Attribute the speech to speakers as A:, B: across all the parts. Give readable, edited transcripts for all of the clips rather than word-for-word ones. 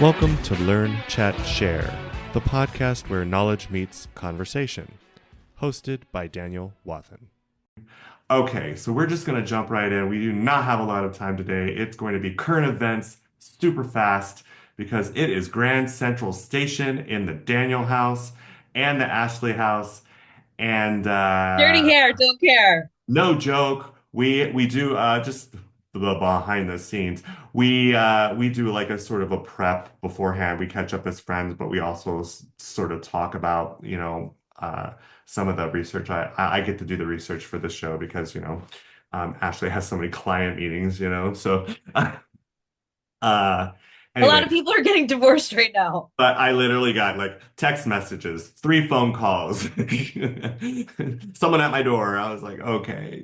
A: Welcome to Learn, Chat, Share, the podcast where knowledge meets conversation. Hosted by Daniel Wathen. Okay, so we're just going to jump right in. We do not have a lot of time today. It's going to be current events, super fast, because it is Grand Central Station in the Daniel house and the Ashleigh house. And
B: Dirty hair, don't care.
A: no joke. We do just the behind the scenes. We do like a sort of a prep beforehand. We catch up as friends, but we also sort of talk about, some of the research. I get to do the research for the show because, Ashley has so many client meetings, so uh
B: A lot
A: anyway.
B: of people are getting divorced right now.
A: But I literally got like text messages, 3 phone calls, someone at my door. I was like, okay.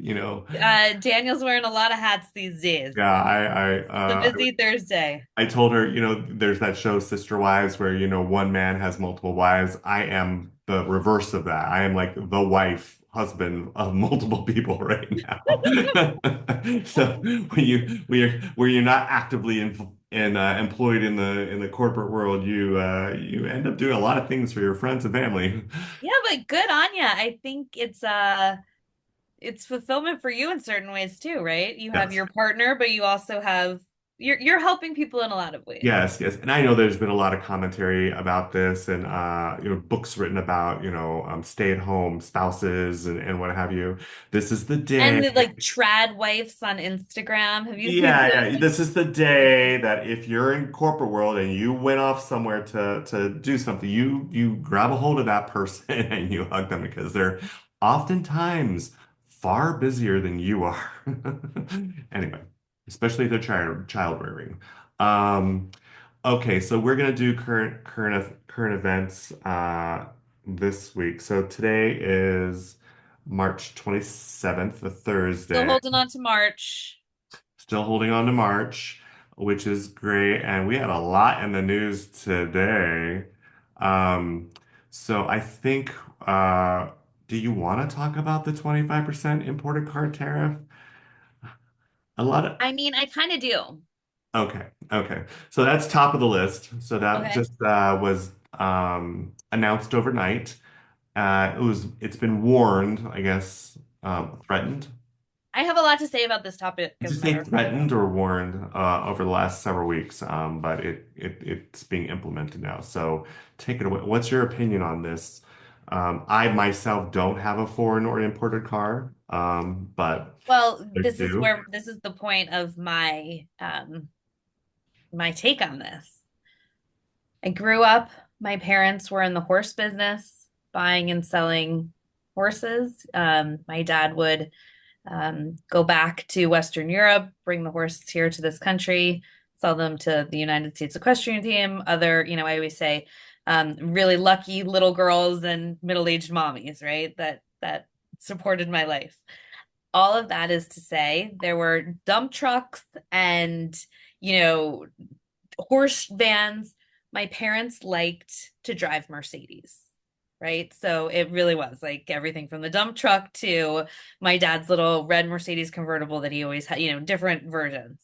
B: Daniel's wearing a lot of hats these days.
A: Yeah,
B: It's a busy Thursday.
A: I told her, there's that show Sister Wives where, one man has multiple wives. I am the reverse of that. I am like the wife, husband of multiple people right now. So when you're not actively employed in the corporate world, you end up doing a lot of things for your friends and family.
B: Yeah, but good on ya. I think it's fulfillment for you in certain ways too, right? You have
A: Yes.
B: your partner, but you also have you're helping people in a lot of ways.
A: Yes, yes. And I know there's been a lot of commentary about this and books written about, stay-at-home spouses and what have you. This is the
B: And
A: day.
B: the like trad wives on Instagram. Have you seen
A: Yeah, yeah.
B: those?
A: This is the day that if you're in corporate world and you went off somewhere to do something, you grab a hold of that person and you hug them because they're oftentimes far busier than you are. Anyway, especially if they're child rearing. Um, okay, so we're gonna do current events this week. So today is March 27th, a
B: Still
A: Thursday.
B: holding on to March.
A: Still holding on to March, which is great. And we had a lot in the news today. Um, so I think, do you want to talk about the 25% imported car tariff? A lot of,
B: I mean, I kind of do.
A: okay, okay. So that's top of the list. So that
B: Okay.
A: just was announced overnight. It's been warned, I guess, threatened.
B: I have a lot to say about this topic,
A: Did
B: as
A: you
B: a
A: say
B: matter of fact.
A: threatened or warned over the last several weeks? But it's being implemented now. So take it away. What's your opinion on this? I myself don't have a foreign or imported car, but
B: Well,
A: others do.
B: this is the point of my take on this. I grew up, my parents were in the horse business, buying and selling horses. My dad would go back to Western Europe, bring the horses here to this country, sell them to the United States Equestrian Team, other, I always say, really lucky little girls and middle-aged mommies, right? That supported my life. All of that is to say there were dump trucks and, you know, horse vans. My parents liked to drive Mercedes, right? So it really was like everything from the dump truck to my dad's little red Mercedes convertible that he always had, different versions.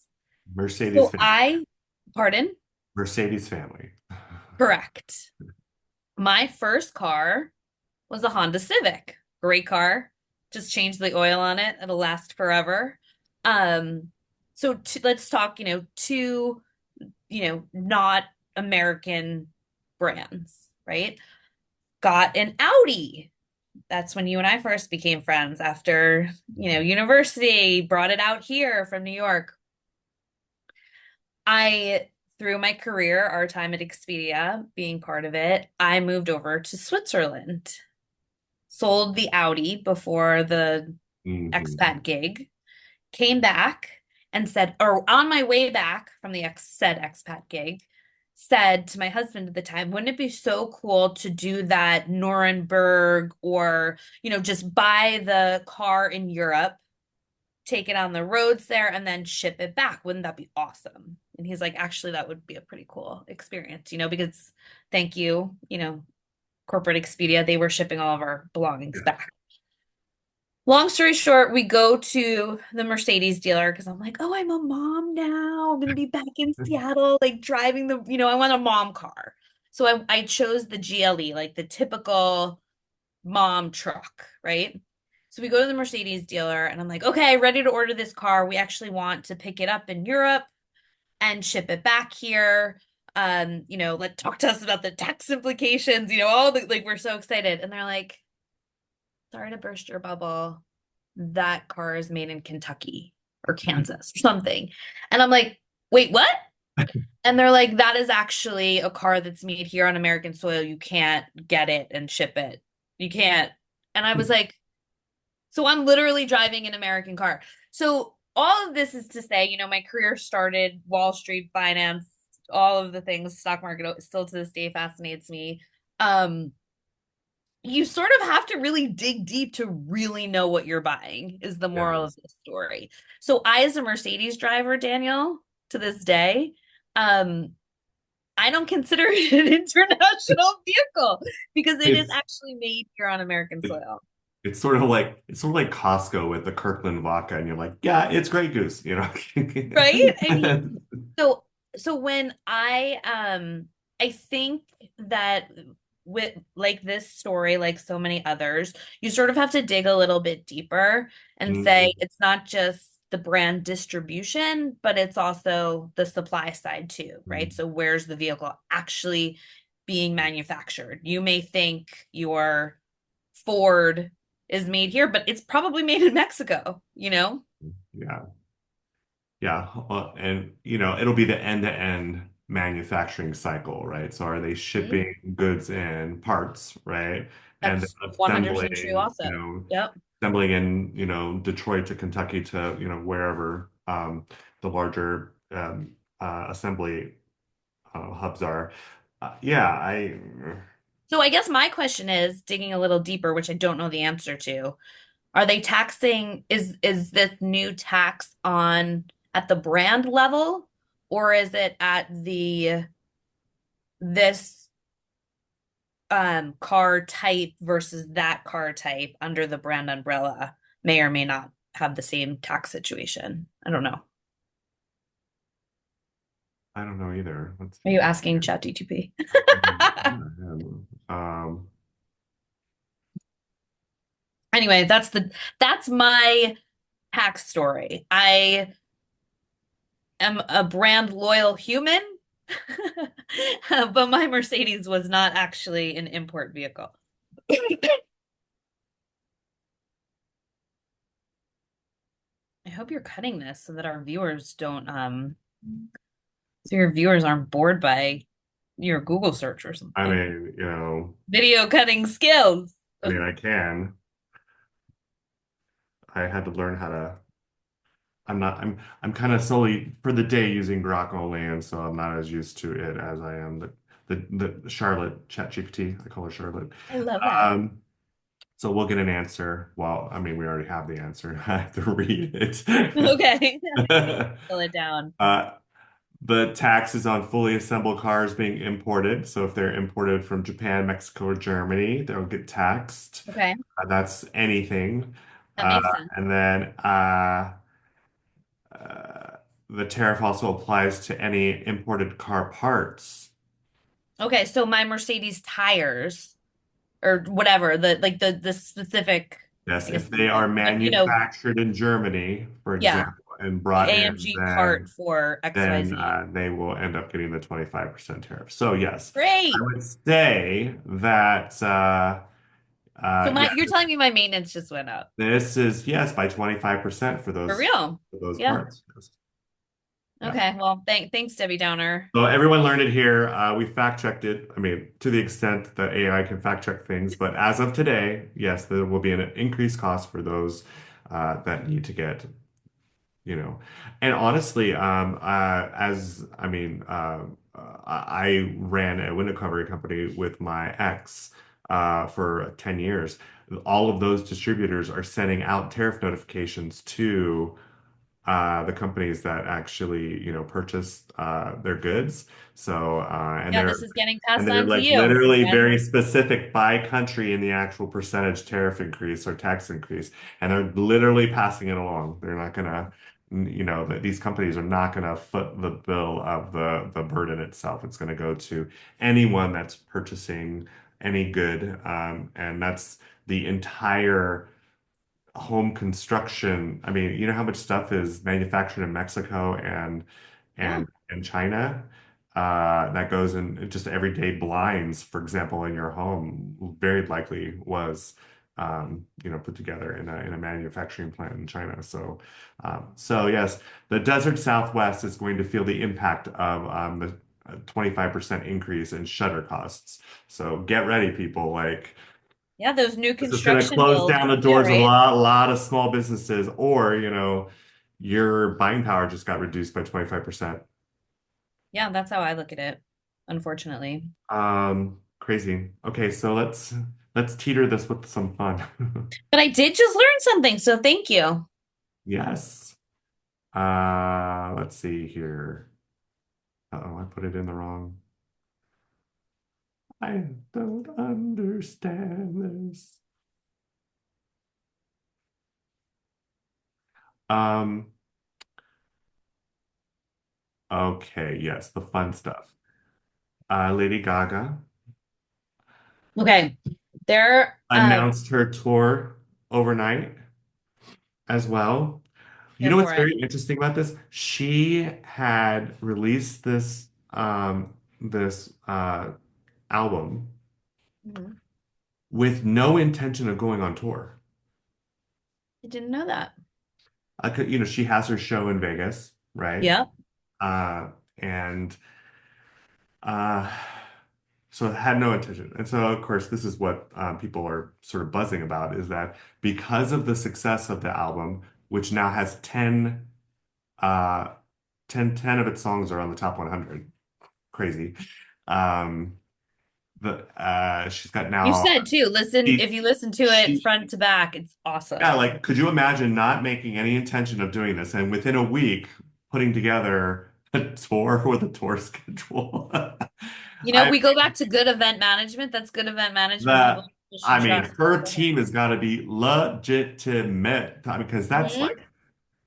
A: Mercedes
B: So
A: family.
B: pardon?
A: Mercedes family.
B: Correct. My first car was a Honda Civic. Great car. Just change the oil on it. It'll last forever. Um, so let's talk, two, not American brands, right? Got an Audi. That's when you and I first became friends after, university, brought it out here from New York. I, through my career, our time at Expedia, being part of it, I moved over to Switzerland, sold the Audi before the
A: Hmm.
B: expat gig, came back and said, or on my way back from the said expat gig, said to my husband at the time, wouldn't it be so cool to do that Nuremberg or, just buy the car in Europe, take it on the roads there, and then ship it back? Wouldn't that be awesome? And he's like, actually, that would be a pretty cool experience, because thank you, corporate Expedia, they were shipping all of our belongings
A: Yes.
B: back. Long story short, we go to the Mercedes dealer because I'm like, oh, I'm a mom now. I'm gonna be back in Seattle, like driving I want a mom car. So I chose the GLE, like the typical mom truck, right? So we go to the Mercedes dealer and I'm like, okay, ready to order this car. We actually want to pick it up in Europe and ship it back here. Let talk to us about the tax implications, all the like we're so excited. And they're like, sorry to burst your bubble. That car is made in Kentucky or Kansas or something. And I'm like, wait, what? And they're like, that is actually a car that's made here on American soil. You can't get it and ship it. You can't. And I was like, so I'm literally driving an American car. So all of this is to say, my career started Wall Street finance, all of the things, stock market still to this day fascinates me. Um, you sort of have to really dig deep to really know what you're buying, is the moral
A: Yeah.
B: of the story. So I, as a Mercedes driver, Daniel, to this day, um, I don't consider it an international vehicle because it is
A: It's
B: actually made here on American
A: it,
B: soil.
A: it's sort of like Costco with the Kirkland vodka, and you're like, yeah, it's Grey Goose,
B: Right? I mean, so so when I think that with like this story, like so many others, you sort of have to dig a little bit deeper and say
A: Mhm.
B: it's not just the brand distribution, but it's also the supply side too, right? So where's the vehicle actually being manufactured? You may think your Ford is made here, but it's probably made in Mexico, you know?
A: Yeah. Yeah, and it'll be the end-to-end manufacturing cycle, right? So are they
B: Mhm.
A: shipping goods in parts, right? And then
B: That's 100% true
A: assembling,
B: also. Yep.
A: in, Detroit to Kentucky to, wherever the larger assembly hubs are. Yeah,
B: So I guess my question is digging a little deeper, which I don't know the answer to. Are they taxing, is this new tax on at the brand level, or is it at the this car type versus that car type under the brand umbrella may or may not have the same tax situation? I don't know.
A: I don't know either. Let's
B: Are you
A: see.
B: asking ChatGPT?
A: Um,
B: Anyway, that's my tax story. I am a brand loyal human, but my Mercedes was not actually an import vehicle. I hope you're cutting this so that our viewers don't so your viewers aren't bored by your Google search or
A: I
B: something.
A: mean,
B: Video cutting skills.
A: I can. I had to learn how to. I'm not. I'm kind of solely for the day using Grok only, and so I'm not as used to it as I am the Charlotte ChatGPT. I call her Charlotte.
B: I love that.
A: Um, so we'll get an answer. Well, I mean, we already have the answer. I have to read it.
B: Okay. Fill it down.
A: Uh, the taxes on fully assembled cars being imported. So if they're imported from Japan, Mexico, or Germany, they'll get taxed.
B: Okay.
A: That's anything.
B: That
A: Uh,
B: makes sense.
A: and then uh, the tariff also applies to any imported car parts.
B: Okay, so my Mercedes tires or whatever, the specific,
A: Yes,
B: I guess,
A: if they are
B: but
A: manufactured in Germany, for
B: yeah,
A: example, and
B: the
A: brought in,
B: AMG part
A: then
B: for XYZ.
A: they will end up getting the 25% tariff. So yes, I
B: Great.
A: would say that
B: So
A: yeah,
B: you're telling me my maintenance just went up.
A: this is yes by 25% for
B: For
A: those
B: real. Yeah.
A: parts. Yes. Yeah.
B: Okay. Well, thanks, Debbie Downer.
A: So everyone learned it here. We fact checked it. I mean, to the extent that AI can fact check things, but as of today, yes, there will be an increased cost for those that need to get, and honestly, as I mean, I ran a window covering company with my ex for 10 years. All of those distributors are sending out tariff notifications to the companies that actually, purchase their goods. So,
B: Yeah, this is getting
A: and
B: passed
A: they're
B: on to
A: like
B: you.
A: literally
B: And
A: very specific by country in the actual percentage tariff increase or tax increase, and they're literally passing it along. They're not gonna, these companies are not gonna foot the bill of the burden itself. It's gonna go to anyone that's purchasing any good, and that's the entire home construction. I mean, you know how much stuff is manufactured in Mexico
B: yeah,
A: and China that goes in just everyday blinds, for example, in your home, very likely was put together in a manufacturing plant in China. So yes, the desert Southwest is going to feel the impact of the 25% increase in shutter costs. So get ready, people. Like,
B: yeah, those new
A: this is going to
B: construction
A: close down
B: builds
A: the
B: too,
A: doors of
B: right?
A: a lot of small businesses, or, your buying power just got reduced by 25%.
B: Yeah, that's how I look at it, unfortunately.
A: Crazy. Okay, so let's teeter this with some fun.
B: But I did just learn something, so thank you.
A: Yes. Let's see here. Uh-oh, I put it in the wrong. I don't understand this. Um, okay, yes, the fun stuff. Lady Gaga
B: Okay. There,
A: announced her tour overnight as well. You
B: here
A: know what's
B: for it.
A: very interesting about this? She had released this album
B: Mhm.
A: with no intention of going on tour.
B: I didn't know that.
A: She has her show in Vegas, right?
B: Yeah.
A: Uh, and uh, so it had no intention. And so, of course, this is what people are sort of buzzing about is that because of the success of the album, which now has uh, 10 of its songs are on the top 100. Crazy. Um, she's got
B: You
A: now
B: said too, listen,
A: she
B: if you listen to it
A: she
B: front to back, it's
A: yeah,
B: awesome.
A: like could you imagine not making any intention of doing this and within a week putting together a tour with a tour schedule?
B: You know,
A: I
B: we go back to good event management. That's good event management.
A: the
B: People should
A: I mean
B: trust.
A: her team has got to be legitimate because that's like
B: Hmm.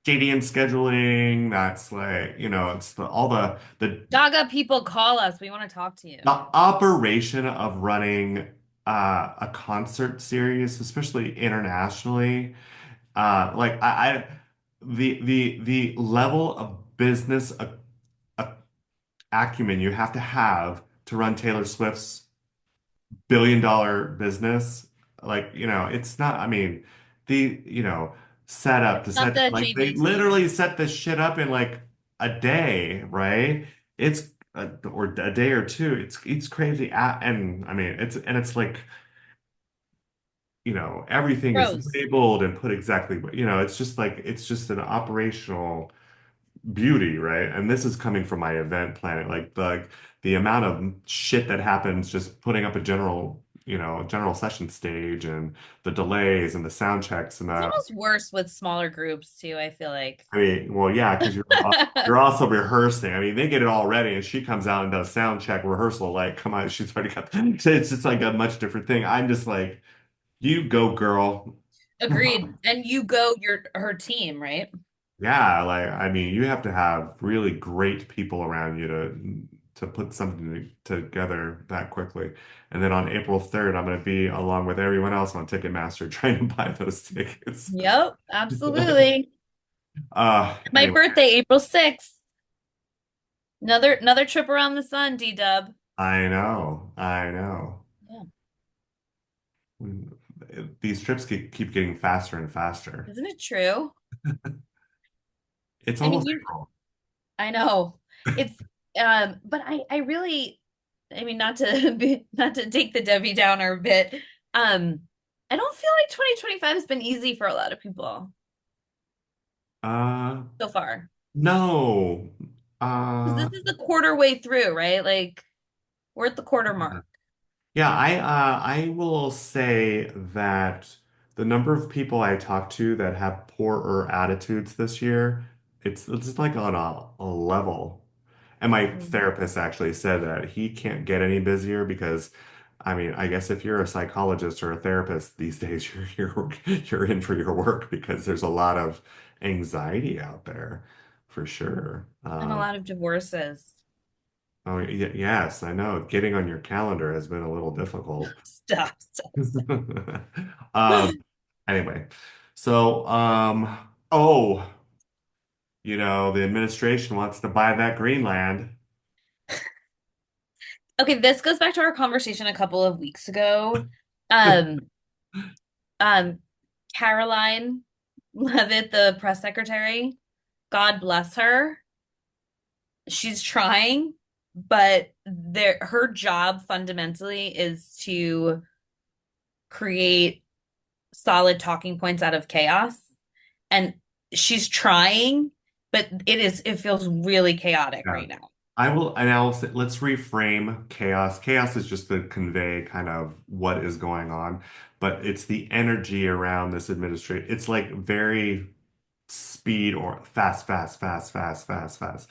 A: stadium scheduling, that's like, it's all the
B: Gaga people call us. We want to talk to you.
A: the operation of running a concert series, especially internationally, like the level of business acumen you have to run Taylor Swift's billion-dollar business, like, it's not, I mean, set up
B: It's
A: to
B: not
A: set,
B: the
A: like, they
B: JVT.
A: literally set this shit up in like a day, right? It's or a day or two. It's crazy. And I mean, it's like, everything is
B: Gross.
A: labeled and put exactly what, it's just like, it's just an operational beauty, right? And this is coming from my event planning, like the amount of shit that happens just putting up a general session stage and the delays and the sound checks and
B: It's
A: the
B: almost worse with smaller groups too, I feel like.
A: I mean, well, yeah, because you're also rehearsing. I mean, they get it all ready, and she comes out and does sound check rehearsal. Like, come on, she's already got. So it's just like a much different thing. I'm just like, you go, girl.
B: Agreed. And you go your her team, right?
A: Yeah, like I mean, you have to have really great people around you to put something together that quickly. And then on April 3rd, I'm going to be along with everyone else on Ticketmaster trying to buy those tickets.
B: Yep, absolutely. My
A: Anyway,
B: birthday, April 6th. Another trip around the sun, D-Dub.
A: I know, I know.
B: Yeah.
A: These trips keep getting faster and faster.
B: Isn't it true?
A: It's
B: I mean,
A: almost
B: you
A: April.
B: I know. It's but I really I mean not to be not to take the Debbie Downer a bit. I don't feel like 2025 has been easy for a lot of people
A: Uh,
B: so far.
A: no.
B: Because
A: Uh,
B: this is the quarter way through, right? Like we're at the quarter mark.
A: Yeah, I will say that the number of people I talk to that have poorer attitudes this year it's just like on a level. And my
B: Mm.
A: therapist actually said that he can't get any busier because, I mean, I guess if you're a psychologist or a therapist these days, you're in for your work because there's a lot of anxiety out there for sure.
B: And a lot of divorces.
A: Oh, yes, I know. Getting on your calendar has been a little difficult.
B: Stop, stop, stop.
A: Um, anyway, so oh, the administration wants to buy that Greenland.
B: Okay, this goes back to our conversation a couple of weeks ago. Um, um, Caroline Levitt, the press secretary, God bless her. She's trying, but her job fundamentally is to create solid talking points out of chaos. And she's trying, but it feels really chaotic
A: Yeah.
B: right now.
A: And I'll say, let's reframe chaos. Chaos is just to convey kind of what is going on, but it's the energy around this administration. It's like very speed or fast, fast, fast, fast, fast, fast.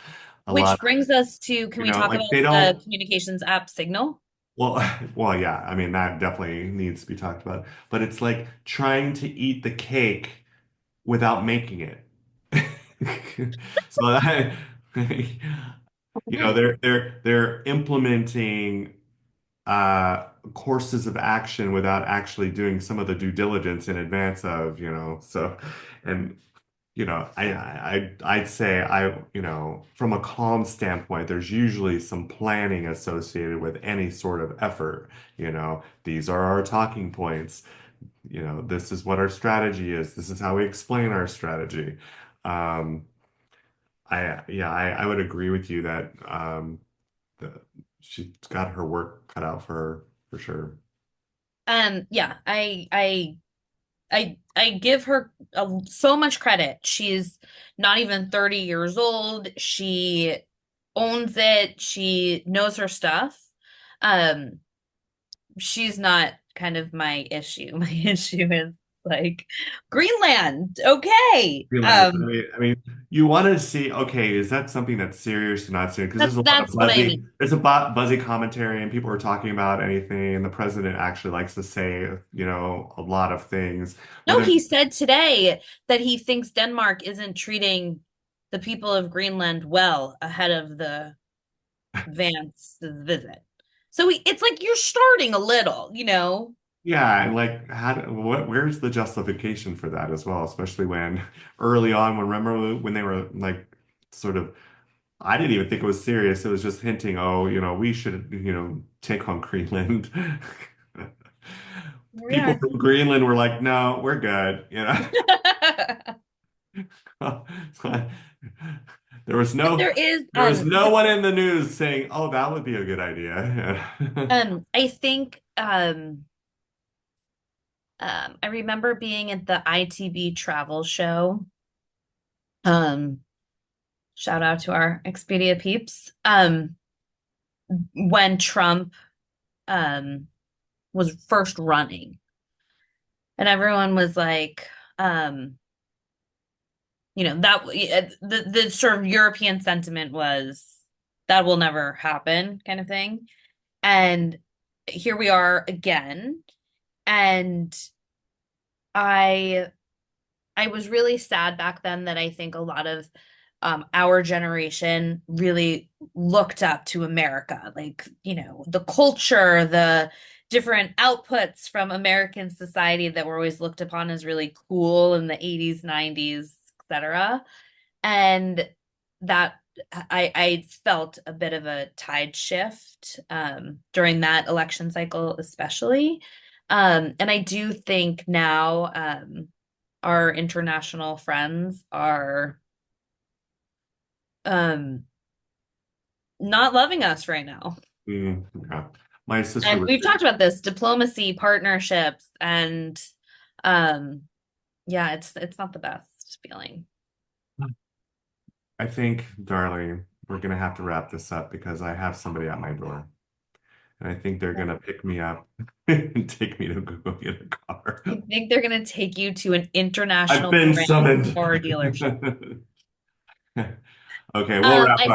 A: A lot
B: Which
A: of,
B: brings us to, can we talk
A: like
B: about
A: they
B: the
A: don't,
B: communications app Signal?
A: well, well, yeah, I mean, that definitely needs to be talked about, but it's like trying to eat the cake without making it. So I, they're implementing courses of action without actually doing some of the due diligence in advance of, so and I'd say from a calm standpoint, there's usually some planning associated with any sort of effort. These are our talking points. This is what our strategy is. This is how we explain our strategy. Um, I would agree with you that the, she's got her work cut out for her for sure.
B: Yeah, I give her so much credit. She's not even 30 years old. She owns it. She knows her stuff. Um, she's not kind of my issue. My issue is like Greenland. Okay.
A: Realize, I mean, you want to see, okay, is that something that's serious or not serious? Because there's a lot of
B: That's what I mean.
A: buzzy commentary and people are talking about anything, and the president actually likes to say, a lot of things.
B: No,
A: Whether
B: he said today that he thinks Denmark isn't treating the people of Greenland well ahead of the Vance visit. So it's like you're starting a little, you know.
A: Yeah, and like, where's the justification for that as well? Especially when early on, remember when they were like, sort of, I didn't even think it was serious. It was just hinting, oh, we should, take on Greenland. People
B: Yeah.
A: from Greenland were like, no, we're good, There was
B: But
A: no,
B: there is
A: there was no one in the news saying, oh, that would be a good idea.
B: I think I remember being at the ITB travel show. Um Shout out to our Expedia peeps. When Trump um was first running and everyone was like that the sort of European sentiment was that will never happen kind of thing. And here we are again. And I I was really sad back then that I think a lot of our generation really looked up to America, like, the culture, the different outputs from American society that were always looked upon as really cool in the 80s, 90s, etc. And that I felt a bit of a tide shift during that election cycle, especially. And I do think now our international friends are um, not loving us right now.
A: Yeah. My sister
B: And
A: was
B: we've talked about this diplomacy, partnerships, and um, yeah, it's not the best feeling.
A: I think, darling, we're gonna have to wrap this up because I have somebody at my door. And I think they're gonna pick me up and take me to go get a car.
B: I think they're going to take you to an
A: I've
B: international
A: been
B: brand
A: summoned.
B: car dealership.
A: Okay, we'll wrap up.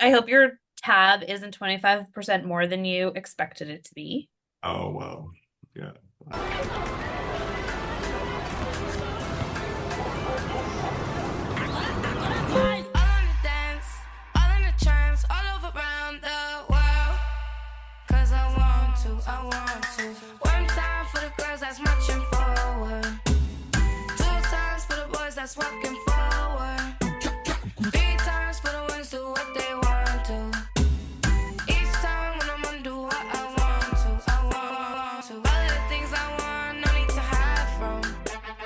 B: I hope your tab isn't 25% more than you expected it to be.
A: Oh, well. Yeah.
C: I want to. One time for the girls that's marching forward. Two times for the boys that's walking forward. Three times for the ones do what they want to. Each time when I'm undo what I want to, I want to. All of the things I want, no need to hide from.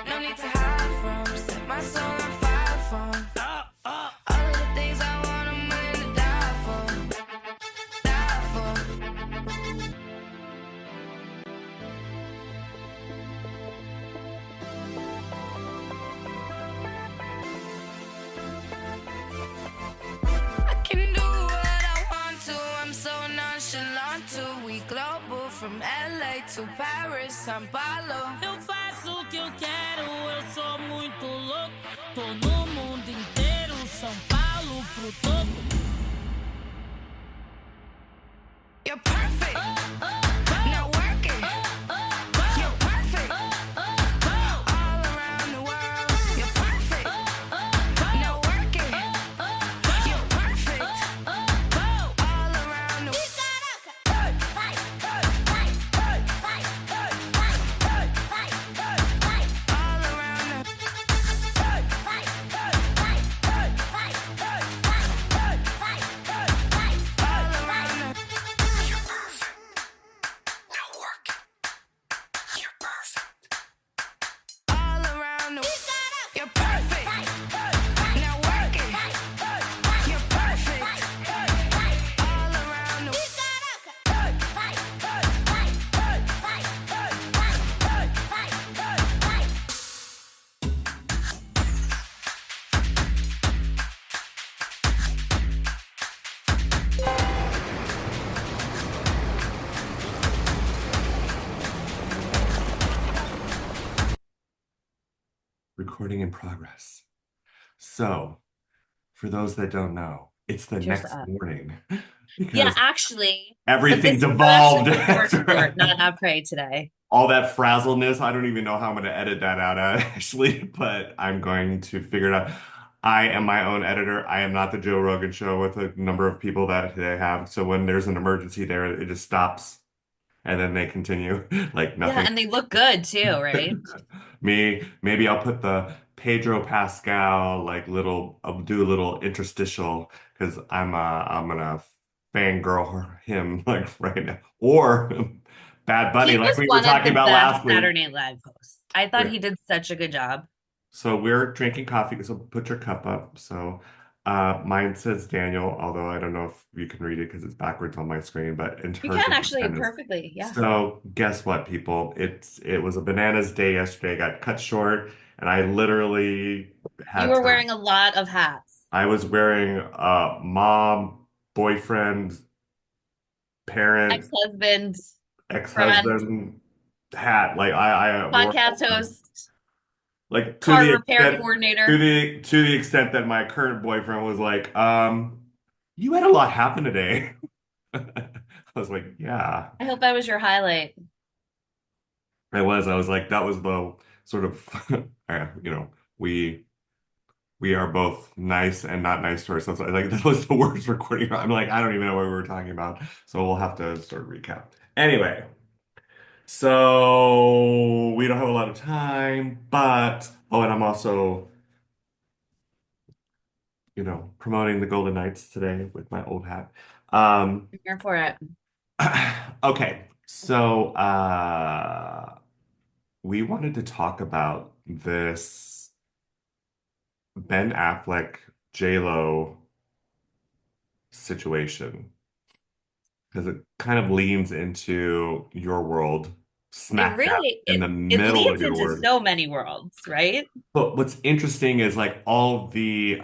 C: No need to hide from. Set my soul on fire from. All of the things I want, I'm willing to die for. Die for. I can do what I want to. I'm so nonchalant too. We global from LA to Paris, São Paulo.
D: Eu faço o que eu quero, eu sou muito louco. Tô no mundo inteiro, São Paulo pro topo.
C: You're perfect. Now work it. You're perfect. All around the world. You're perfect. Now work it. You're perfect. All around the world. All around the all around the you're perfect. Now work it. You're perfect. All around the you're perfect. Now work it. You're perfect. All around the
A: Recording in progress. So, for those that don't know, it's the
B: Cheers
A: next
B: to that.
A: morning
B: Yeah,
A: because
B: actually, but this
A: everything's
B: is actually
A: evolved
B: the short report,
A: after
B: not après today.
A: all that frazzleness. I don't even know how I'm going to edit that out, actually, but I'm going to figure it out. I am my own editor. I am not the Joe Rogan show with a number of people that they have. So when there's an emergency there, it just stops and then they continue like
B: Yeah,
A: nothing.
B: and they look good too, right?
A: Maybe I'll put the Pedro Pascal like little, I'll do a little interstitial because I'm gonna fangirl him like right now. Or Bad Bunny,
B: He
A: like
B: was
A: we were
B: one of
A: talking
B: the
A: about
B: best
A: last week.
B: Saturday Night Live hosts. I thought he did such a good job.
A: So we're drinking coffee, so put your cup up. So mine says Daniel, although I don't know if you can read it because it's backwards on my screen, but in
B: You
A: terms
B: can
A: of
B: actually
A: attendance.
B: perfectly, yeah.
A: So guess what, people? It was a bananas day yesterday. Got cut short, and I literally
B: You
A: had
B: were
A: to.
B: wearing a lot of hats.
A: I was wearing mom, boyfriend, parent,
B: Ex-husband, friend,
A: ex-husband hat. Like I wore
B: podcast host,
A: like to
B: car
A: the
B: repair
A: extent
B: coordinator.
A: to the extent that my current boyfriend was like, you had a lot happen today. I was like, yeah,
B: I hope that was your highlight.
A: I was. I was like, that was the sort of, you know, we we are both nice and not nice to ourselves. I like that was the worst recording. I'm like, I don't even know what we were talking about. So we'll have to sort of recap. Anyway, so we don't have a lot of time, but oh, and I'm also, promoting the Golden Knights today with my old hat. Um,
B: I'm here for it.
A: okay, so we wanted to talk about this Ben Affleck J-Lo situation because it kind of leans into your world,
B: It
A: smack dab
B: really
A: in the
B: it
A: middle of
B: leads
A: your
B: into
A: world.
B: so many worlds, right?
A: But what's interesting is like all the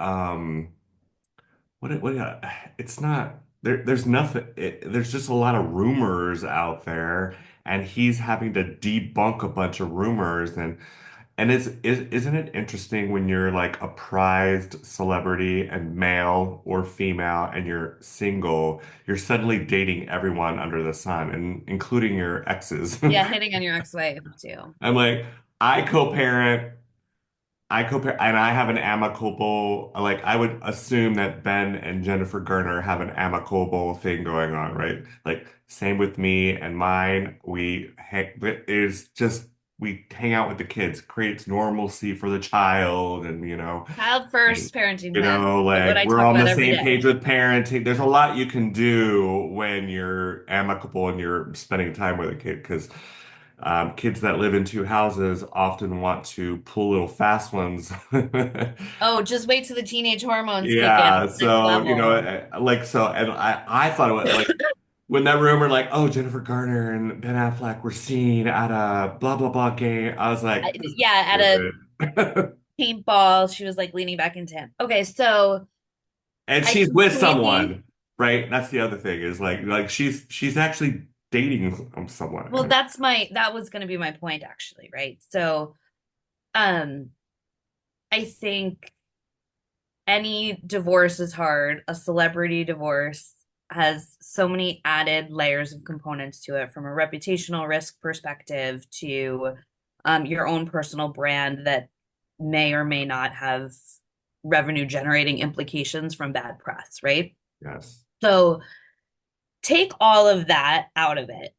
A: it's not there's nothing there's just a lot of rumors out there and he's having to debunk a bunch of rumors and And isn't it interesting when you're like a prized celebrity and male or female and you're single, you're suddenly dating everyone under the sun and including your exes.
B: Yeah, hitting on your ex-wife too.
A: I'm like, I co-parent, and I have an amicable, like, I would assume that Ben and Jennifer Garner have an amicable thing going on, right? Like, same with me and mine. It is just, we hang out with the kids, creates normalcy for the child, and,
B: Child first parenting plans, like what
A: like,
B: I
A: we're
B: talk
A: on
B: about
A: the
B: every
A: same
B: day.
A: page with parenting. There's a lot you can do when you're amicable and you're spending time with a kid, because kids that live in two houses often want to pull little fast ones.
B: Oh, just wait till the teenage hormones kick in.
A: Yeah,
B: Next
A: so
B: level.
A: like so, and I thought it was like when that rumor like, oh, Jennifer Garner and Ben Affleck were seen at a blah blah blah game. I was like, this is
B: Yeah, at a
A: stupid.
B: paintball, she was like leaning back into him. Okay, so
A: And
B: I
A: she's with
B: completely,
A: someone, right? That's the other thing is like she's actually dating someone.
B: well, that was going to be my point actually, right? So, um, I think any divorce is hard. A celebrity divorce has so many added layers of components to it, from a reputational risk perspective to your own personal brand that may or may not have revenue generating implications from bad press, right?
A: Yes.
B: So take all of that out of it,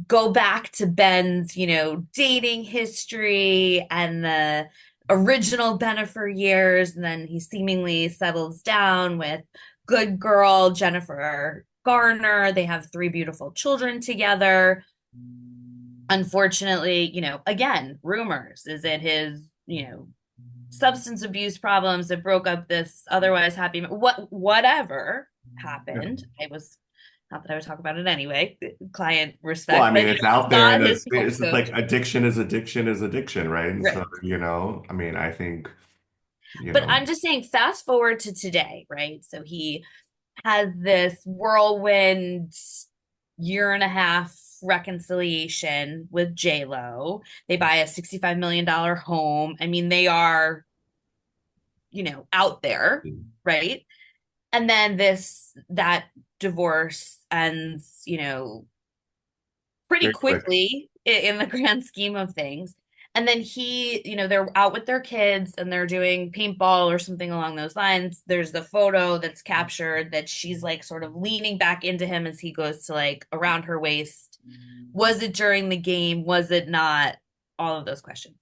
B: go back to Ben's, dating history and the original Bennifer years, and then he seemingly settles down with good girl Jennifer Garner. They have three beautiful children together. Unfortunately, again, rumors. Is it his, substance abuse problems that broke up this otherwise happy whatever
A: Yeah.
B: happened? I was not that I would talk about it anyway, client
A: Well, I
B: respect,
A: mean,
B: but
A: it's out there
B: not
A: and
B: his health
A: it's just
B: coach.
A: like addiction is addiction is addiction, right? And so,
B: Right.
A: I mean, I think, you
B: But
A: know,
B: I'm just saying, fast forward to today, right? So he has this whirlwind year and a half reconciliation with J Lo. They buy a $65 million home. I mean, they are, out there, right? And then that divorce ends, pretty
A: very quick.
B: quickly in the grand scheme of things. And then they're out with their kids and they're doing paintball or something along those lines. There's the photo that's captured that she's like sort of leaning back into him as he goes to like around her waist. Was it during the game? Was it not? All of those questions.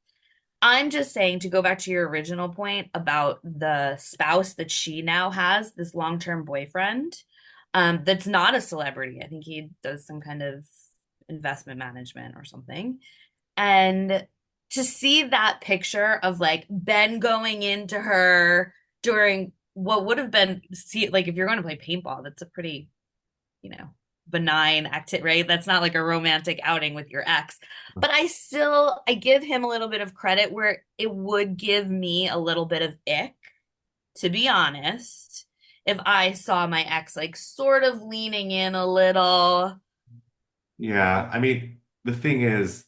B: I'm just saying, to go back to your original point about the spouse that she now has, this long-term boyfriend, that's not a celebrity. I think he does some kind of investment management or something. And to see that picture of like Ben going into her during what would have been, see, like if you're going to play paintball, that's a pretty, you know, benign activity, right? That's not like a romantic outing with your ex. But I give him a little bit of credit where it would give me a little bit of ick, to be honest, if I saw my ex like sort of leaning in a little.
A: Yeah, I mean, the thing is,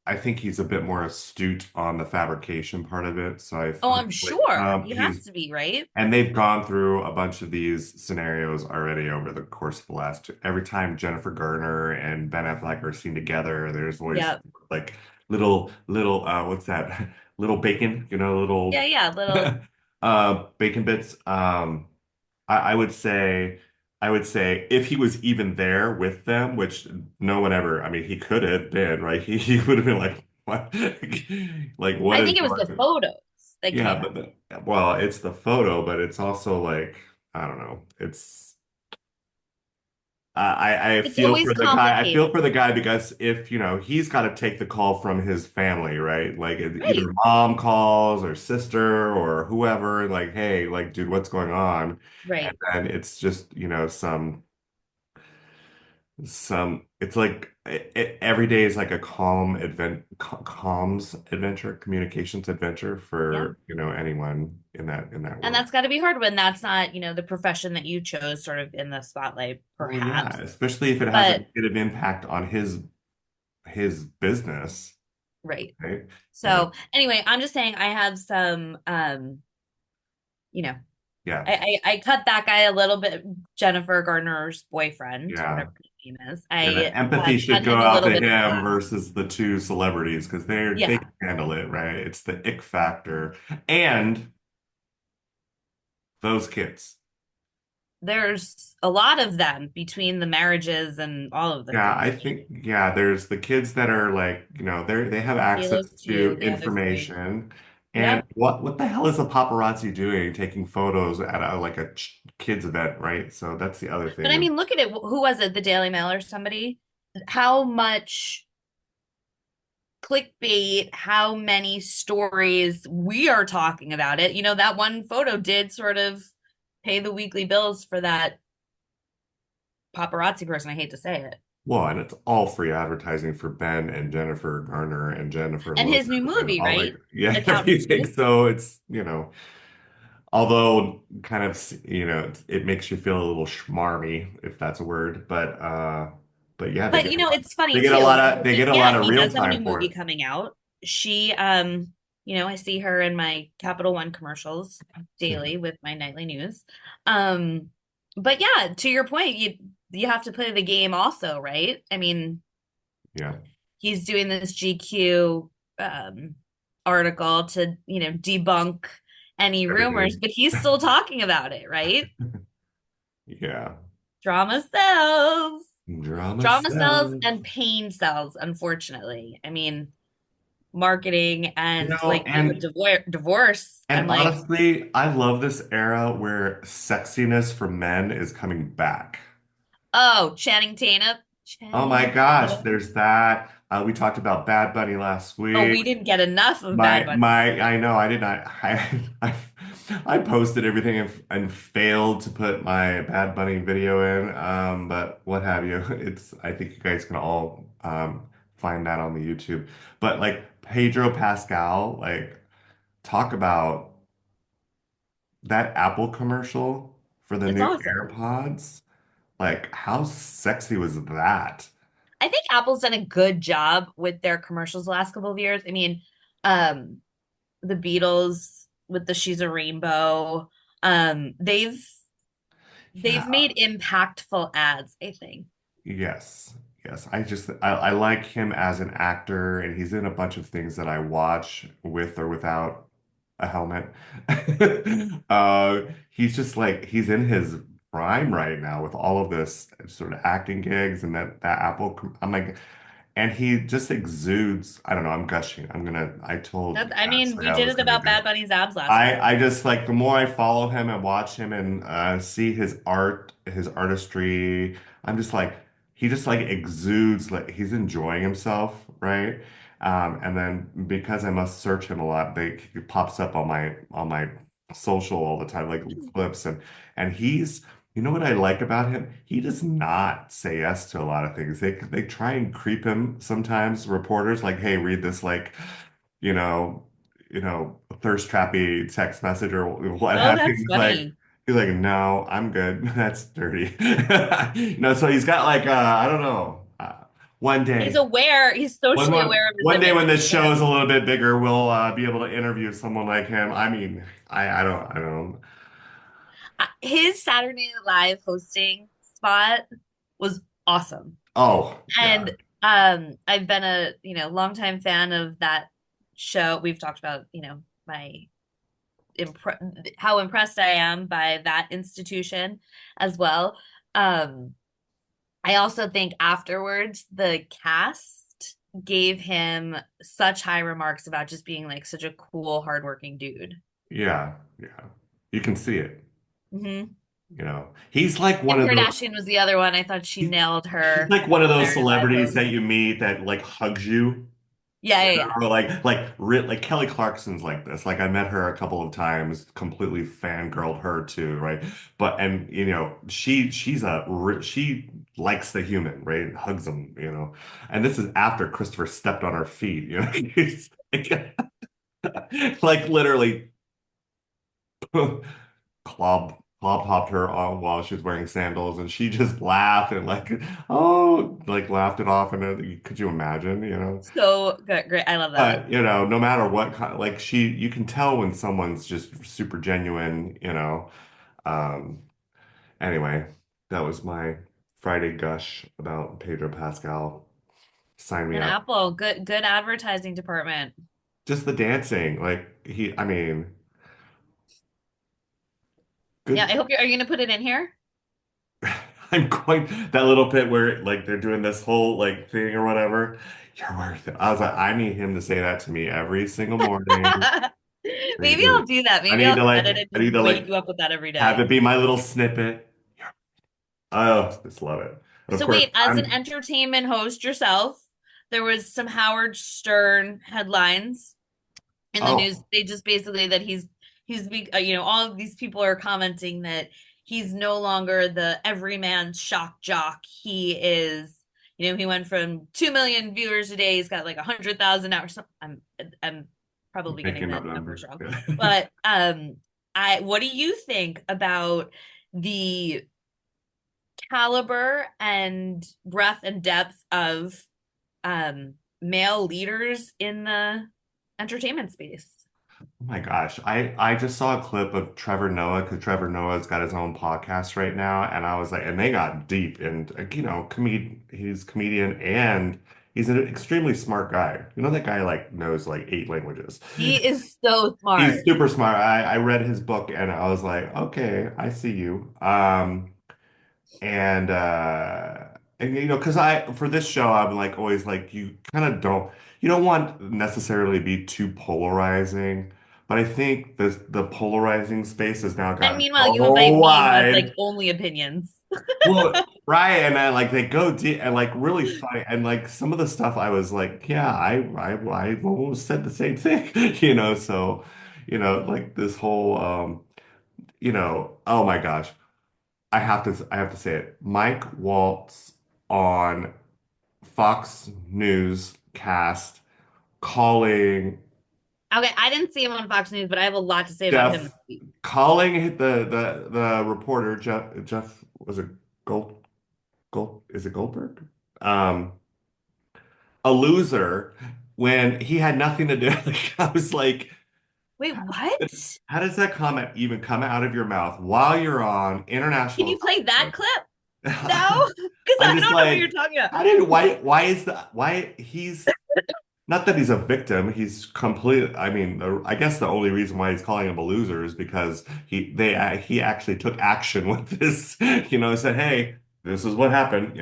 A: I think he's a bit more astute on the fabrication part of it. So I
B: Oh,
A: feel
B: I'm
A: like
B: sure he has to be, right?
A: and they've gone through a bunch of these scenarios already over the course of the last two. Every time Jennifer Garner and Ben Affleck are seen together, there's always
B: Yeah.
A: like little what's that? Little bacon,
B: Yeah,
A: little
B: yeah, little.
A: bacon bits. I would say if he was even there with them, which no one ever, I mean, he could have been, right? He would have been like, what? Like, what
B: I
A: is
B: think it was the
A: your
B: photos that
A: yeah,
B: came out.
A: well, it's the photo, but it's also like, I don't know. I
B: It's
A: feel
B: always
A: for the guy. I feel
B: complicated,
A: for the guy because if, he's got to take the call from his family, right? Like either
B: right?
A: mom calls or sister or whoever, like, hey, like, dude, what's going on? And
B: Right.
A: then it's just, it's like every day is like a comms adventure, communications adventure
B: Yeah.
A: for, anyone in that
B: And
A: world.
B: that's got to be hard when that's not, the profession that you chose sort of in the spotlight,
A: Well, yeah,
B: perhaps.
A: especially if it has a
B: But
A: negative impact on his his business,
B: Right.
A: right? And
B: So anyway, I'm just saying I have some you know,
A: yeah,
B: I cut that guy a little bit, Jennifer Garner's boyfriend,
A: yeah.
B: whatever his name is.
A: Yeah, the
B: I
A: empathy
B: cut
A: should go
B: him a
A: out
B: little
A: to
B: bit of
A: him
B: slack.
A: versus the two celebrities because they
B: Yeah.
A: can handle it, right? It's the ick factor and those kids.
B: There's a lot of them between the marriages and all of the
A: Yeah,
B: things.
A: I think yeah, there's the kids that are like, they have access
B: Halo's
A: to
B: two, the other three.
A: information. And
B: Yep.
A: what the hell is a paparazzi doing taking photos at a kids event, right? So that's the other
B: But
A: thing
B: I
A: is
B: mean, look at it. Who was it? The Daily Mail or somebody? How much clickbait, how many stories we are talking about it. That one photo did sort of pay the weekly bills for that paparazzi person. I hate to say it.
A: well, and it's all free advertising for Ben and Jennifer Garner and Jennifer
B: And his
A: Lopez
B: new
A: and
B: movie,
A: all like
B: right?
A: yeah,
B: Accountant
A: everything.
B: 2.
A: So it's. Although kind of, it makes you feel a little schmarmy, if that's a word. But yeah,
B: But it's funny
A: they get a
B: yeah,
A: lot of
B: he
A: real
B: does have a new
A: time for
B: movie
A: it.
B: coming out. She I see her in my Capital One commercials daily with my nightly news. Um, but yeah, to your point, you have to play the game also, right? I mean,
A: Yeah.
B: he's doing this GQ article to, debunk any rumors,
A: Everything.
B: but he's still talking about it, right?
A: Yeah.
B: Drama sells.
A: Drama
B: Drama sells
A: sells.
B: and pain sells, unfortunately. I mean, marketing
A: You
B: and
A: know,
B: like divorce. I'm
A: and
B: like,
A: honestly, I love this era where sexiness for men is coming back.
B: oh, Channing Tatum.
A: Oh my
B: Channing
A: gosh,
B: Tatum.
A: there's that. We talked about Bad Bunny last
B: Oh,
A: week.
B: we didn't get enough of Bad Bunny.
A: I know I did not I posted everything and failed to put my Bad Bunny video in, but what have you. It's I think you guys can all find that on the YouTube. But like Pedro Pascal, like talk about that Apple commercial for the
B: It's
A: new
B: awesome.
A: AirPods. Like how sexy was that?
B: I think Apple's done a good job with their commercials the last couple of years. I mean, um, the Beatles with the She's a Rainbow. They've
A: Yeah.
B: made impactful ads, I think.
A: Yes. Yes. I like him as an actor and he's in a bunch of things that I watch with or without a helmet. He's just like he's in his prime right now with all of this sort of acting gigs and that I'm like and he just exudes, I don't know, I'm gushing. I told
B: I mean,
A: Ashley
B: we
A: I
B: did
A: was
B: it
A: gonna
B: about
A: do
B: Bad
A: it.
B: Bunny's abs last week.
A: I just like the more I follow him and watch him and see his art, his artistry, I'm just like he just like exudes like he's enjoying himself, right? And then because I must search him a lot, he pops up on my social all the time, like clips and he's you know what I like about him? He does not say yes to a lot of things. They try and creep him sometimes, reporters like, hey, read this like you know thirst trappy text message or what
B: Oh,
A: have you.
B: that's funny.
A: He's like, no, I'm good. That's dirty. So he's got like, I don't know. One
B: He's
A: day,
B: aware. He's socially aware of his
A: one day
B: image
A: when
B: for
A: this show
B: sure.
A: is a little bit bigger, we'll be able to interview someone like him. I mean, I don't.
B: His Saturday Night Live hosting spot was awesome.
A: Oh, yeah,
B: And I've been a, longtime fan of that show. We've talked about, my how impressed I am by that institution as well. Um, I also think afterwards the cast gave him such high remarks about just being like such a cool, hardworking dude.
A: yeah, yeah. You can see it.
B: Hmm.
A: He's like one
B: Kim
A: of those.
B: Kardashian was the other one. I thought she nailed
A: He's
B: her
A: like one of those
B: Saturday Night Live
A: celebrities that
B: host.
A: you meet that like hugs you.
B: Yeah, yeah, yeah.
A: Or like Kelly Clarkson's like this. Like I met her a couple of times, completely fangirled her too, right? But and she likes the human, right? Hugs him. And this is after Christopher stepped on her feet. It's like literally club popped her on while she was wearing sandals, and she just laughed and like, oh, like laughed it off. And could you imagine,
B: So good, great. I love that.
A: But no matter what kind, like you can tell when someone's just super genuine. Um, anyway, that was my Friday gush about Pedro Pascal. Sign me
B: And
A: up.
B: Apple, good advertising department.
A: Just the dancing, like I mean,
B: Yeah,
A: good.
B: I hope are you gonna put it in here?
A: I'm quite that little bit where like they're doing this whole like thing or whatever. You're worth it. I was like, I need him to say that to me every single morning.
B: Maybe I'll do that.
A: I
B: Maybe
A: need
B: I'll
A: to like,
B: edit it,
A: I
B: just
A: need to
B: wake
A: like
B: you up with that every
A: have
B: day.
A: it be my little snippet. Oh, just love it. And of
B: So
A: course,
B: wait, as an
A: I'm
B: entertainment host yourself, there was some Howard Stern headlines in the news.
A: oh,
B: They just basically that all of these people are commenting that he's no longer the everyman shock jock. He is, he went from 2 million viewers a day. He's got like 100,000 hours. I'm probably getting
A: making
B: the
A: up
B: numbers
A: numbers.
B: wrong,
A: Yeah.
B: but what do you think about the caliber and breadth and depth of male leaders in the entertainment space?
A: Oh my gosh. I just saw a clip of Trevor Noah because Trevor Noah's got his own podcast right now. And I was like, and they got deep and he's a comedian and he's an extremely smart guy. That guy like knows like 8 languages.
B: He is so
A: He's
B: smart.
A: super smart. I read his book and I was like, okay, I see you. And because I for this show I'm like always like you don't want necessarily be too polarizing, but I think the polarizing space has now
B: And
A: gotten
B: meanwhile, you invite
A: so
B: me who has like
A: wide.
B: only opinions.
A: Well, right, and I like they go deep and like really funny, and like some of the stuff I was like, yeah, I almost said the same thing, So, like this whole oh my gosh. I have to say it. Mike Waltz on Fox News cast calling
B: Okay, I didn't see him on Fox News, but I have a lot to say about him this
A: Jeff
B: week.
A: calling the reporter Jeff was it Gold is it Goldberg? Um a loser when he had nothing to do. Like, I was like,
B: Wait, what?
A: how does that comment even come out of your mouth while you're on
B: Can
A: international
B: you play that
A: television?
B: clip? No, because
A: I'm
B: I
A: just
B: don't know what you're
A: like,
B: talking about.
A: how did why is that why he's not that he's a victim, he's complete. I mean, I guess the only reason why he's calling him a loser is because he actually took action with this, said, "Hey, this is what happened,"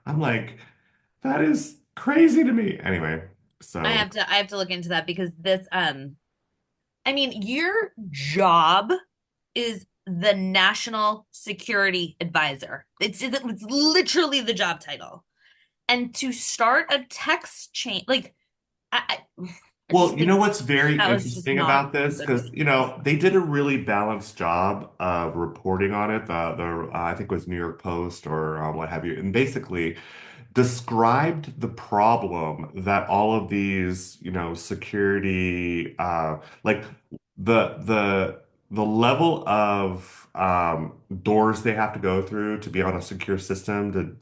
A: I'm like, that is crazy to me. Anyway, so
B: I have to look into that because I mean, your job is the national security advisor. It's literally the job title. And to start a text chain, like I
A: well,
B: just
A: you know
B: think
A: what's very
B: that was just
A: interesting
B: not
A: about
B: a
A: this?
B: good way
A: Because,
B: to do this.
A: they did a really balanced job of reporting on it. I think it was New York Post or what have you. And basically, described the problem that all of these, security, like the level of doors they have to go through to be on a secure system to,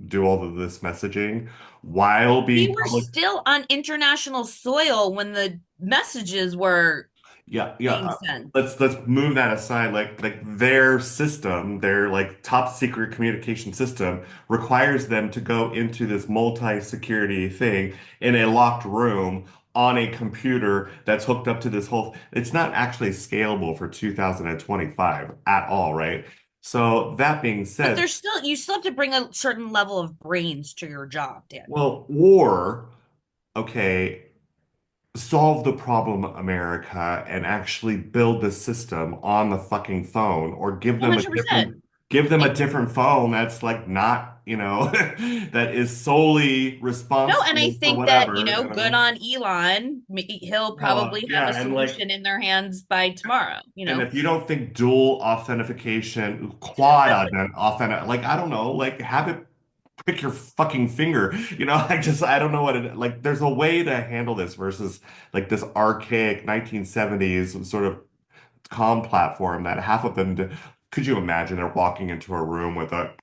A: do all of this messaging while
B: We
A: being
B: were
A: public.
B: still on international soil when the messages were
A: Yeah, yeah.
B: being sent.
A: Let's move that aside. Like their system, their like top secret communication system requires them to go into this multi-security thing in a locked room on a computer that's hooked up to this whole. It's not actually scalable for 2025 at all, right? So that being
B: But
A: said,
B: there's still you still have to bring a certain level of brains to your job, Daniel.
A: well, war, okay, solve the problem, America, and actually build the system on the fucking phone, or
B: 100%.
A: give them a
B: It,
A: different phone that's like not, that is solely
B: no, and I
A: responsible for
B: think that,
A: whatever,
B: good on Elon. He'll
A: Well,
B: probably have a
A: yeah, and like
B: solution in their hands by tomorrow,
A: and if you don't think dual authentication, authentic, like I don't know, like have it prick your fucking finger. I don't know what it like. There's a way to handle this versus like this archaic 1970s sort of comm platform that half of them, could you imagine they're walking into a room with a,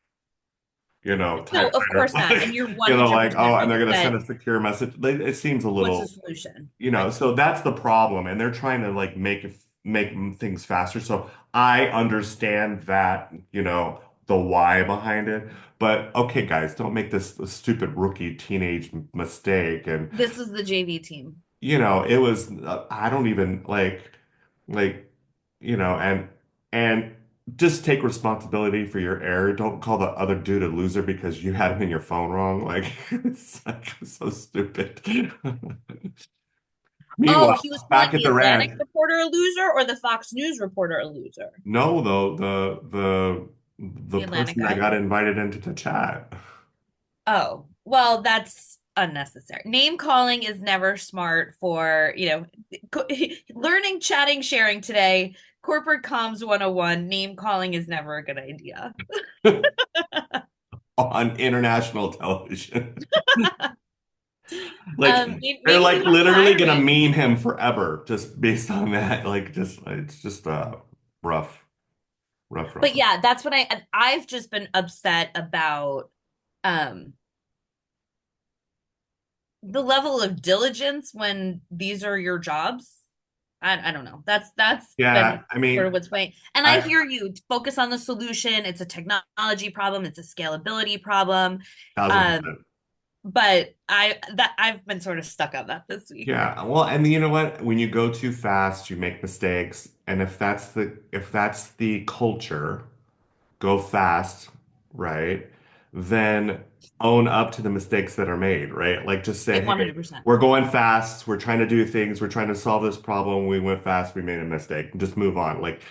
B: No, of
A: typewriter,
B: course not. And you're
A: like,
B: 100%
A: oh, and they're
B: right
A: going to send
B: that
A: a secure message. It seems a
B: what's the
A: little,
B: solution? Right.
A: so that's the problem. And they're trying to like make things faster. So I understand that, the why behind it. But okay, guys, don't make this a stupid rookie teenage mistake. And
B: This is the JV team.
A: it was I don't even like and just take responsibility for your error. Don't call the other dude a loser because you had him in your phone wrong. Like it's like so stupid.
B: Oh,
A: Meanwhile,
B: he was calling
A: back at
B: the
A: the
B: Atlantic
A: ranch,
B: reporter a loser or the Fox News reporter a loser?
A: no, though the
B: The Atlantic
A: person that
B: guy?
A: got invited into the chat.
B: Oh, well, that's unnecessary. Name calling is never smart for, learning, chatting, sharing today. Corporate comms 101, name calling is never a good idea.
A: On international television. Like they're
B: Maybe he
A: like
B: wants to
A: literally
B: hire
A: gonna
B: him.
A: meme him forever just based on that. Like just it's just rough, rough, rough.
B: But yeah, that's what I've just been upset about um the level of diligence when these are your jobs. I don't know. That's
A: Yeah,
B: been
A: I
B: sort
A: mean,
B: of what's weighing. And I
A: I
B: hear you. Focus on the solution. It's a technology problem. It's a scalability problem.
A: thousand
B: Um,
A: percent.
B: but I've been sort of stuck on that this week.
A: Yeah, well, and you know what? When you go too fast, you make mistakes, and if that's the culture, go fast, right? Then own up to the mistakes that are made, right? Like just say,
B: Like
A: hey,
B: 100%.
A: we're going fast, we're trying to do things, we're trying to solve this problem, we went fast, we made a mistake, and just move on. Like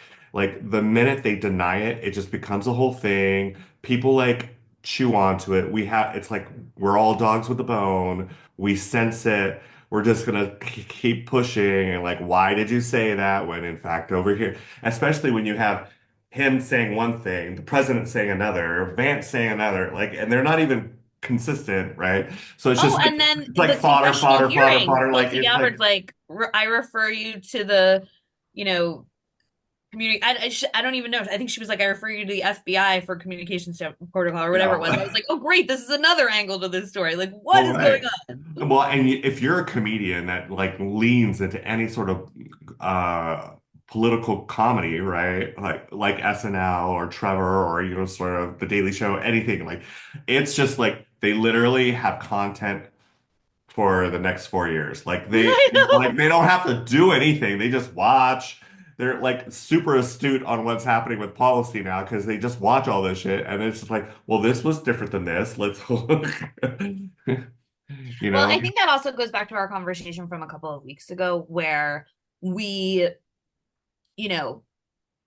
A: the minute they deny it, it just becomes a whole thing. People like chew onto it. It's like we're all dogs with a bone. We sense it. We're just gonna keep pushing and like, why did you say that when in fact over here, especially when you have him saying one thing, the president saying another, Vance saying another, like, and they're not even consistent, right? So it's
B: Oh,
A: just like
B: and then
A: it's like
B: the
A: fodder,
B: congressional
A: fodder, fodder,
B: hearing,
A: fodder. Like
B: Tulsi
A: it's
B: Gabbard's
A: like,
B: like, I refer you to the, you know, community. I don't even know. I think she was like, I refer you to the FBI for communications protocol or whatever it was. I was like, oh, great. This is another angle to this story. Like, what
A: well,
B: is going
A: right.
B: on?
A: Well, and if you're a comedian that like leans into any sort of uh political comedy, right? Like SNL or Trevor or sort of The Daily Show, anything like it's just like they literally have content for the next 4 years. Like they
B: I
A: like
B: know.
A: they don't have to do anything. They just watch. They're like super astute on what's happening with policy now because they just watch all this shit and it's just like, well, this was different than this. Let's you
B: Well,
A: know?
B: I think that also goes back to our conversation from a couple of weeks ago where we, you know,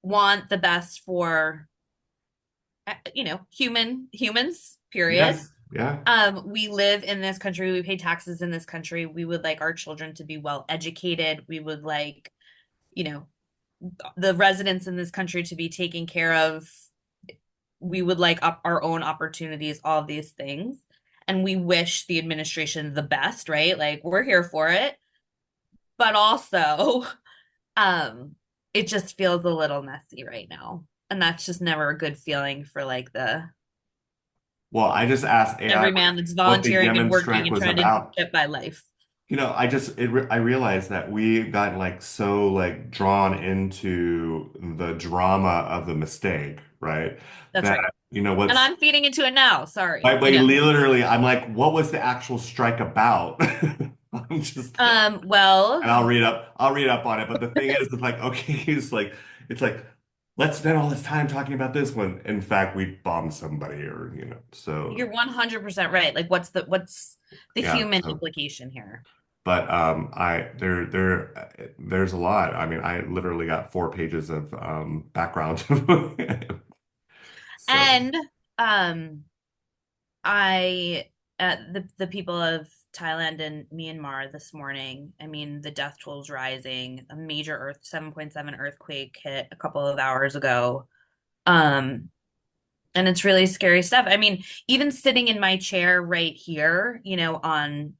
B: want the best for, humans, period.
A: Yes. Yeah.
B: We live in this country, we pay taxes in this country. We would like our children to be well educated. We would like, you know, the residents in this country to be taken care of. We would like our own opportunities, all of these things. And we wish the administration the best, right? Like we're here for it. But also, um, it just feels a little messy right now. And that's just never a good feeling for like the
A: Well, I just asked AI
B: every man that's
A: what the
B: volunteering and
A: Yemen
B: working
A: strike
B: and
A: was
B: trying to
A: about.
B: get by life.
A: I realized that we've gotten like so like drawn into the drama of the mistake, right?
B: That's
A: That
B: right. And
A: what's
B: I'm feeding into it now. Sorry.
A: like literally I'm like, what was the actual strike about? I'm just
B: Well,
A: and I'll read up on it. But the thing is, it's like, okay, it's like, let's spend all this time talking about this when in fact we bombed somebody or so
B: you're 100% right. Like what's the
A: yeah.
B: human
A: So
B: implication here?
A: but there's a lot. I mean, I literally got 4 pages of background. So
B: And um I the people of Thailand and Myanmar this morning, I mean, the death toll's rising. A major 7.7 earthquake hit a couple of hours ago. Um and it's really scary stuff. I mean, even sitting in my chair right here, on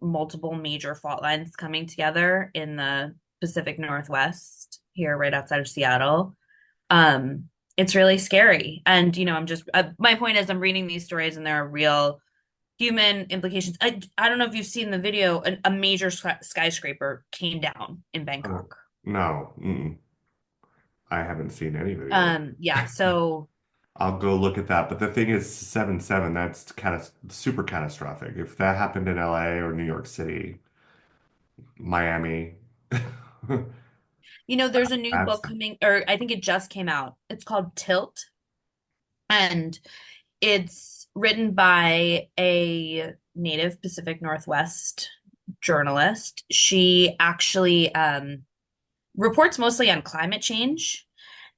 B: multiple major fault lines coming together in the Pacific Northwest here right outside of Seattle. It's really scary. And, I'm just, my point is, I'm reading these stories and there are real human implications. I don't know if you've seen the video, a major skyscraper came down in
A: Oh,
B: Bangkok.
A: no, I haven't seen any video.
B: Yeah, so
A: I'll go look at that. But the thing is, 7/7, that's super catastrophic. If that happened in LA or New York City, Miami,
B: there's a new
A: that's
B: book coming, or I think it just came out. It's called Tilt, and it's written by a native Pacific Northwest journalist. She actually reports mostly on climate change,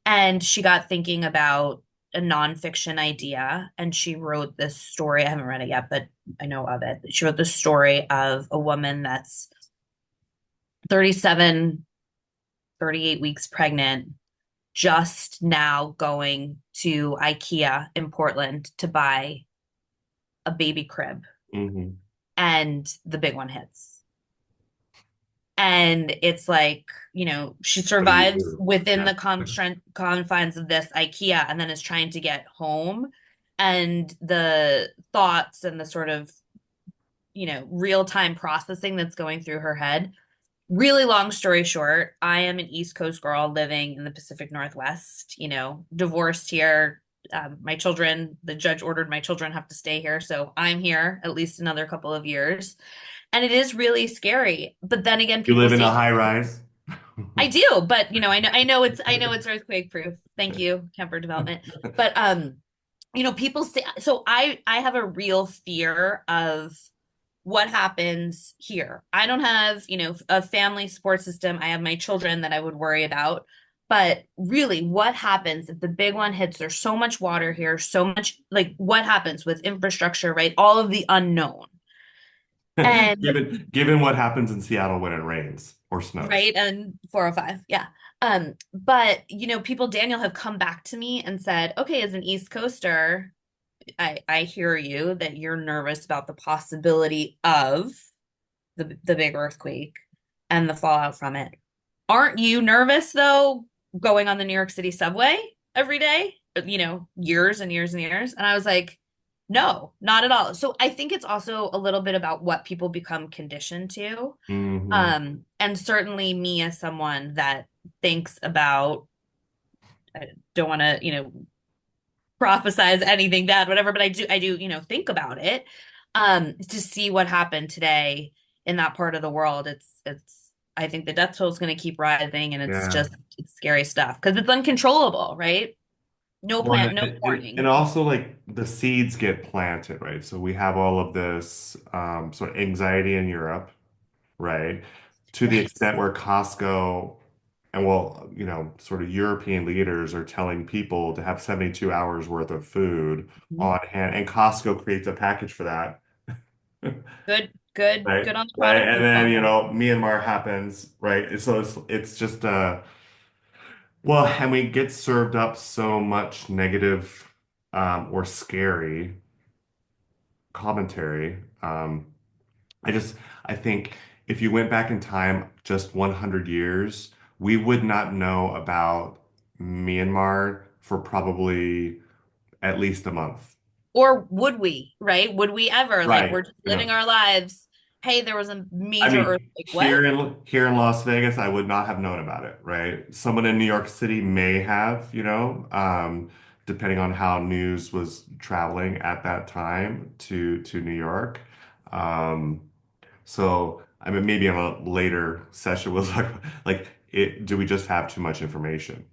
B: and she got thinking about a nonfiction idea, and she wrote this story. I haven't read it yet, but I know of it. She wrote the story of a woman that's 37, 38 weeks pregnant, just now going to IKEA in Portland to buy a baby crib,
A: hmm
B: and the big one hits. And it's like, she
A: What do you
B: survives
A: do?
B: within
A: Yeah.
B: the confines of this IKEA and then is trying to get home. And the thoughts and the sort of, real-time processing that's going through her head. Really long story short, I am an East Coast girl living in the Pacific Northwest, divorced here. My children, the judge ordered my children have to stay here. So I'm here at least another couple of years. And it is really scary. But then again,
A: You
B: people
A: live in a
B: say,
A: high rise?
B: I do, but I know it's earthquake proof. Thank you, Kemper Development. But people say, so I have a real fear of what happens here. I don't have, a family support system. I have my children that I would worry about. But really, what happens if the big one hits? There's so much water here, so much, like, what happens with infrastructure, right? All of the unknown. And
A: Given what happens in Seattle when it rains or snows.
B: right, and 405, yeah. But people, Daniel, have come back to me and said, okay, as an East Coaster, I hear you that you're nervous about the possibility of the big earthquake and the fallout from it. Aren't you nervous though, going on the New York City subway every day? Years and years and years. And I was like, no, not at all. So I think it's also a little bit about what people become conditioned to.
A: Hmm
B: And certainly me as someone that thinks about, I don't want to, prophesize anything bad, whatever, but I do, think about it. To see what happened today in that part of the world, I think the death toll is going to keep rising, and
A: Yeah.
B: it's scary stuff because it's uncontrollable, right?
A: Well,
B: No
A: and
B: warning.
A: also like the seeds get planted, right? So we have all of this sort of anxiety in Europe, right? To the
B: Right.
A: extent where Costco and well, sort of European leaders are telling people to have 72 hours worth of food
B: Mhm.
A: on hand, and Costco creates a package for that.
B: Good, good,
A: Right,
B: good on the
A: right,
B: product
A: and then
B: recall.
A: Myanmar happens, right? So it's just well, and we get served up so much negative or scary commentary. I just I think if you went back in time just 100 years, we would not know about Myanmar for probably at least a month.
B: Or would we, right? Would we ever? Like,
A: Right.
B: we're just living our lives. Hey, there was a
A: I
B: major
A: mean,
B: earthquake. What?
A: here in Las Vegas, I would not have known about it, right? Someone in New York City may have, depending on how news was traveling at that time to New York. Um, so I mean, maybe on a later session we'll talk about, like do we just have too much information?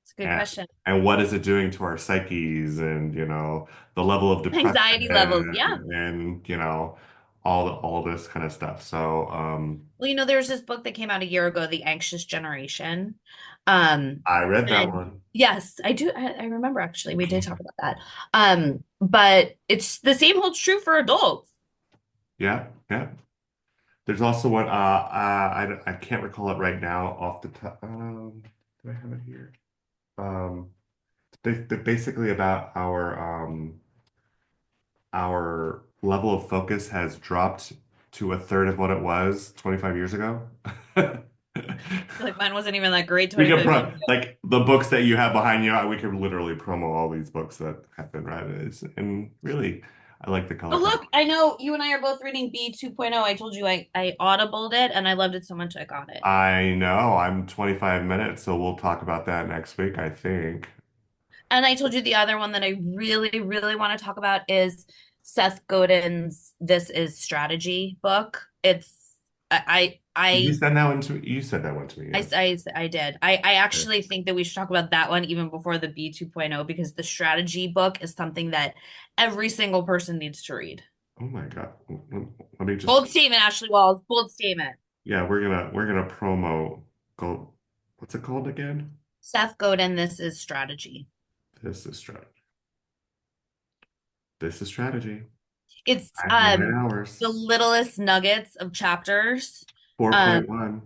B: It's a good
A: And
B: question.
A: what is it doing to our psyches and, the level of depression
B: Anxiety levels. Yeah.
A: and, all this kind of stuff. So,
B: Well, there's this book that came out a year ago, The Anxious Generation.
A: I read that
B: And
A: one.
B: yes, I do. I remember actually, we did talk about that. But it's the same holds true for adults.
A: Yeah, yeah. There's also one, I can't recall it right now off the top. Do I have it here? Um, basically about our level of focus has dropped to a third of what it was 25 years ago.
B: Like mine wasn't even that great
A: We could
B: 25 years ago.
A: like the books that you have behind you. We could literally promo all these books that have been read. And really, I like the
B: Oh,
A: color palette.
B: look, I know you and I are both reading B 2.0. I told you I audibled it and I loved it so much I got it.
A: I know I'm 25 minutes, so we'll talk about that next week, I think.
B: And I told you the other one that I really, really want to talk about is Seth Godin's This Is Strategy book. It's
A: Did you send that one to you said that one to me, yes.
B: I did. I
A: Okay.
B: actually think that we should talk about that one even before the B 2.0 because the strategy book is something that every single person needs to read.
A: Oh my God. Let me just
B: Bold statement, Ashley Walls. Bold statement.
A: yeah, we're gonna promo go what's it called again?
B: Seth Godin, This Is Strategy.
A: This is strategy. This is strategy.
B: It's
A: I have 9 hours.
B: the littlest nuggets of chapters. Um,
A: 4.1.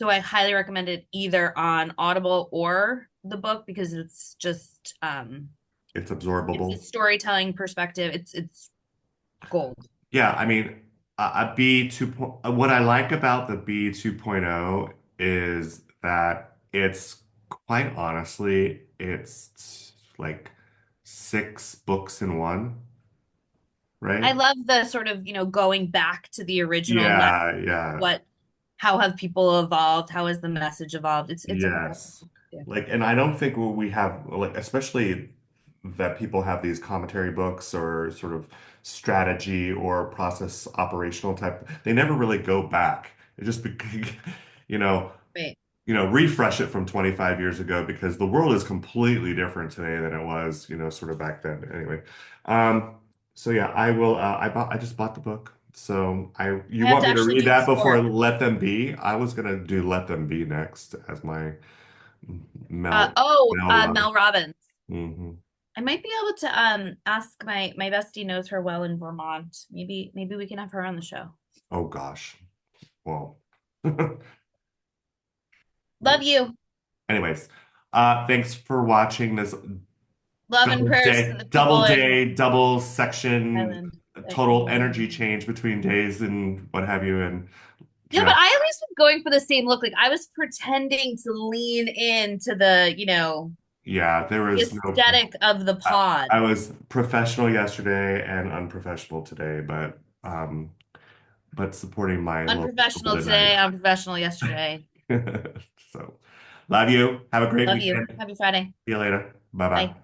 B: so I highly recommend it either on Audible or the book because it's just
A: It's
B: it's a
A: absorbable.
B: storytelling perspective. It's gold.
A: Yeah, I mean, a B 2. What I like about the B 2.0 is that it's quite honestly, it's like 6 books in one,
B: I
A: right?
B: love the sort of, going back to the original message.
A: Yeah, yeah.
B: What, how have people evolved? How has the message evolved? It's incredible.
A: Yes.
B: Yeah.
A: Like, and I don't think we have, like, especially that people have these commentary books or sort of strategy or process operational type, they never really go back. It just, you know,
B: Right.
A: refresh it from 25 years ago because the world is completely different today than it was, sort of back then. Anyway, um, so yeah, I will. I just bought the book. So you
B: I have
A: want
B: to
A: me to
B: actually
A: read
B: do the
A: that before
B: score.
A: Let Them Be? I was gonna do Let Them Be next as my Mel Robbins.
B: Mel Robbins.
A: Hmm.
B: I might be able to ask my bestie knows her well in Vermont. Maybe we can have her on the show.
A: Oh gosh. Well,
B: Love you.
A: anyways, thanks for watching this
B: Love and prayers to the people
A: double
B: in
A: day, double section,
B: Thailand.
A: total energy change between days and what have you. And
B: Yeah, but
A: just,
B: I at least was going for the same look. Like I was pretending to lean into
A: yeah, there
B: the
A: was no,
B: aesthetic of the
A: I,
B: pod.
A: I was professional yesterday and unprofessional today, but supporting my local school
B: Unprofessional
A: tonight.
B: today, unprofessional yesterday.
A: So, love you. Have a great
B: Love you.
A: weekend.
B: Happy Friday.
A: See you later. Bye bye.
B: Bye.